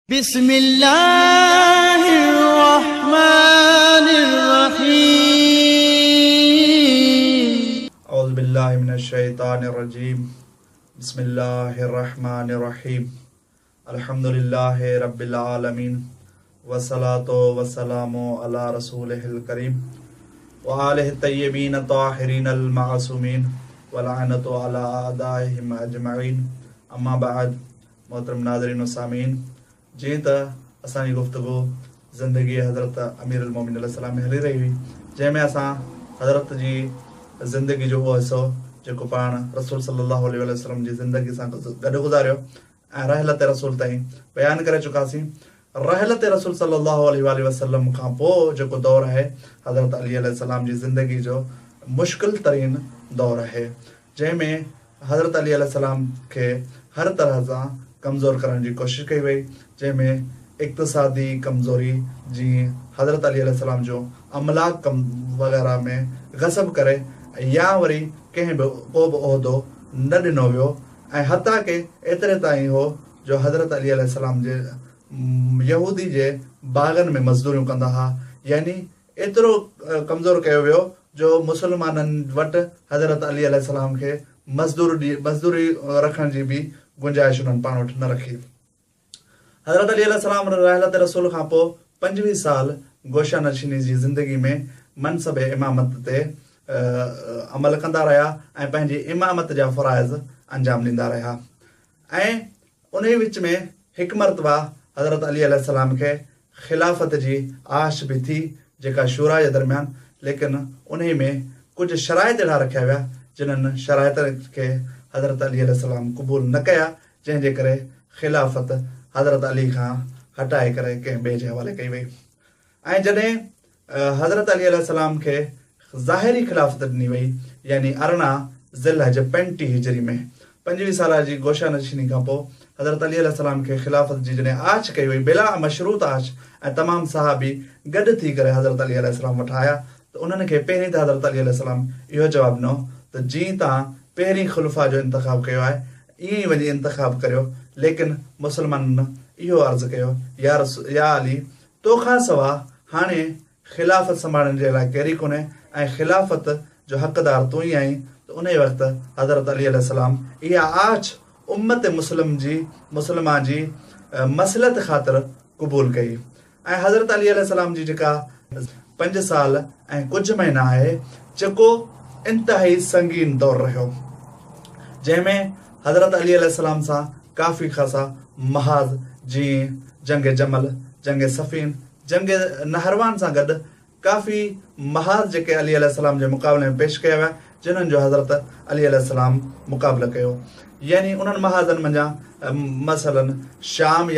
बिस्मिल्लाहिर्रहमानिर्रहीम। औज़ु बिल्लाहि मिनश्शैतानिर्रजीम। बिस्मिल्लाहिर्रहमानिर्रहीम। अल्हम्दुलिल्लाहि रब्बिल आलमीन वस्सलातु वस्सलामु अला रसूलिहिल करीम व आलिहि तय्यबीन ताहिरीनल मासूमीन व लअनतु अला आदाइहिम अजमईन। अम्मा बाद। मोहतरम नाज़रीन व सामीन, जीअं त असांजी गुफ़्तगू ज़िंदगी हज़रत अमीरुल मोमिनीन अलैहिस्सलाम में हली रही हुई, जंहिंमें असां हज़रत जी ज़िंदगी जो उहो हिसो जेको पाण रसूल सल्लल्लाहु अलैहि वसल्लम जी ज़िंदगी सां गॾु गुज़ारियो ऐं रहलत रसूल ताईं बयानु करे चुकासीं। रहलत रसूल सल्लल्लाहु अलैहि वसल्लम खां पोइ जेको दौरु आहे हज़रत अली अलैहिस्सलाम जी ज़िंदगी जो मुश्किल तरीन दौरु आहे, जंहिंमें हज़रत अली अलैहिस्सलाम खे हर तरह सां कमज़ोर करण जी कोशिशि कई वई, जंहिंमें इक़्तिसादी कमज़ोरी जीअं हज़रत अली अलैहिस्सलाम जो अमलाक कम वग़ैरह में ग़सब करे या वरी कंहिं बि को बि उहिदो न ॾिनो वियो ऐं हता के एतिरे ताईं हो जो हज़रत अली अलैहिस्सलाम जे यहूदी जे बाग़नि में मज़दूरियूं कंदा हुआ, यानी एतिरो कमज़ोर कयो वियो जो मुसलमाननि वटि हज़रत अली अलैहिस्सलाम खे मज़दूरी रखण जी बि गुंजाइश उन्हनि पाण वटि न रखी। हज़रत अली अलैहिस्सलाम रहलत रसूल खां पोइ 25 साल गोशा नशीनी जी ज़िंदगी में मनसब इमामत ते अमल कंदा रहिया ऐं पंहिंजी इमामत जा फ़राइज़ अंजाम ॾींदा रहिया। ऐं उन विच में हिकु मरतबा हज़रत अली अलैहिस्सलाम खे ख़िलाफ़त जी आश बि थी, जेका शूरा जे दरमियान, लेकिन उन में कुझु शराइत अहिड़ा रखिया विया जिन्हनि शराइत खे हज़रत अली अलैहिस्सलाम क़बूल न कया, जंहिंजे करे ख़िलाफ़त हज़रत अली खां हटाए करे कंहिं ॿिए जे हवाले कई वई। ऐं जॾहिं हज़रत अली अलैहिस्सलाम खे ज़ाहिरी ख़िलाफ़त ॾिनी वई, यानी 18 ज़िलहज 35 हिजरी में 25 साल जी गोशा नशीनी खां पोइ हज़रत अली अलैहिस्सलाम खे ख़िलाफ़त जी जॾहिं आछ कई वई, बिला मशरूत आछ, ऐं तमामु सहाबी गॾु थी करे हज़रत अली अलैहिस्सलाम वटि आया, त उन्हनि खे पहिरीं त हज़रत अली अलैहिस्सलाम इहो जवाबु ॾिनो त जीअं तव्हां पहिरीं ख़ुलफ़ा जो इंतख़ाबु कयो आहे ईअं ई वञी इंतख़ाबु करियो, लेकिन मुसलमाननि इहो अर्ज़ु कयो, या अली तोखां सवाइ हाणे ख़िलाफ़त संभालण जे लाइ केरी कोन्हे ऐं ख़िलाफ़त जो हक़दार तूं ई आहीं। त उन वक़्तु हज़रत अली अलैहिस्सलाम इहा आछ उम्मत मुस्लिमा जी मसलत ख़ातिर क़बूल कई। ऐं हज़रत अली अलैहिस्सलाम जी जेका 5 साल ऐं कुझु महीना आहे, जेको इंतिहाई संगीन दौरु रहियो, जंहिंमें हज़रत अली अलैहिस्सलाम सां काफ़ी ख़ासा महाज़ जीअं जंग जमल, जंग सफ़ीन, जंग नहरवान सां गॾु काफ़ी महाज़ जेके अली अलैहिस्सलाम जे मुक़ाबले में पेश कया विया, जिन्हनि जो हज़रत अली अलैहिस्सलाम मुक़ाबिलो कयो। यानी उन्हनि महाज़नि मंझां मसलन शाम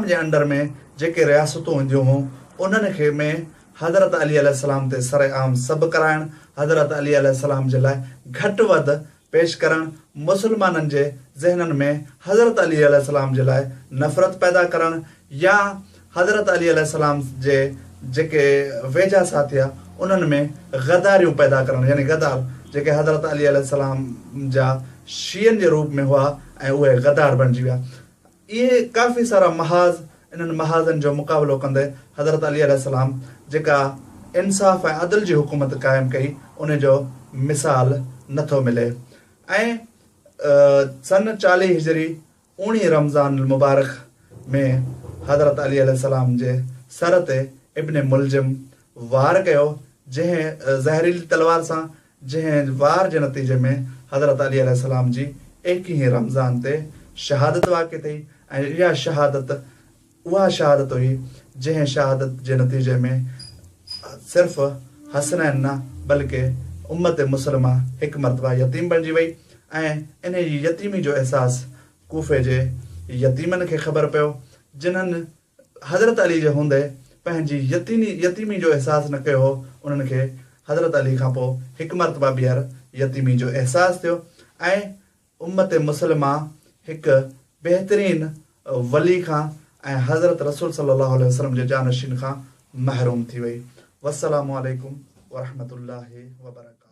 जे अंडर में जेके रियासतूं हूंदियूं हुयूं, उन्हनि खे में हज़रत अली अलैहिस्सलाम ते सरेआम सभु कराइण, हज़रत अली अलैहिस्सलाम जे लाइ घटि वधि पेश करणु, मुसलमाननि जे ज़हननि में हज़रत अली अलैहिस्सलाम जे लाइ नफ़रत पैदा करणु, या हज़रत अली अलैहिस्सलाम जे जेके वेझा साथिया उन्हनि में गदारियूं पैदा करणु, यानी गदार जेके हज़रत अली अलैहिस्सलाम जा शीयनि जे रूप में हुआ ऐं उहे गदार बणिजी विया। इहे काफ़ी सारा महाज़, इन्हनि महाज़नि जो मुक़ाबिलो कंदे हज़रत अली अलैहिस्सलाम जेका इंसाफ़ ऐं अदल जी हुकूमत क़ाइमु कई, उन जो मिसाल नथो मिले। ऐं सन 40 हिजरी 19 रमज़ान मुबारक में हज़रत अली अलैहिस्सलाम जे सर ते इब्न मुलजिम वार कयो, जंहिं ज़हरीली तलवार सां, जंहिं वार जे नतीजे में हज़रत अली अलैहिस्सलाम जी 21 रमज़ान ते शहादत वाक़िअ थी। ऐं इहा शहादत उहा शहादत हुई जंहिं शहादत जे नतीजे में सिर्फ़ हसनैन न बल्कि उम्मत मुसलमा हिकु मरतबा यतीम बणिजी वई। ऐं इन जी यतीमी जो अहसासु कूफ़े जे यतीमनि खे ख़बर पियो, जिन्हनि हज़रत अली जे हूंदे पंहिंजी यतीमी जो अहसासु न कयो हो। उन्हनि खे हज़रत अली खां पोइ हिकु मरतबा ॿीहर यतीमी जो अहसासु थियो ऐं उम्मत मुसलमा हिकु बहितरीन वली खां ऐं हज़रत रसूल सल्लल्लाहु अलैहि वसल्लम जे जानशीन खां महरूम थी वई। वस्सलामु अलैकुम वरहमतुल्लाहि वबरकातुहू।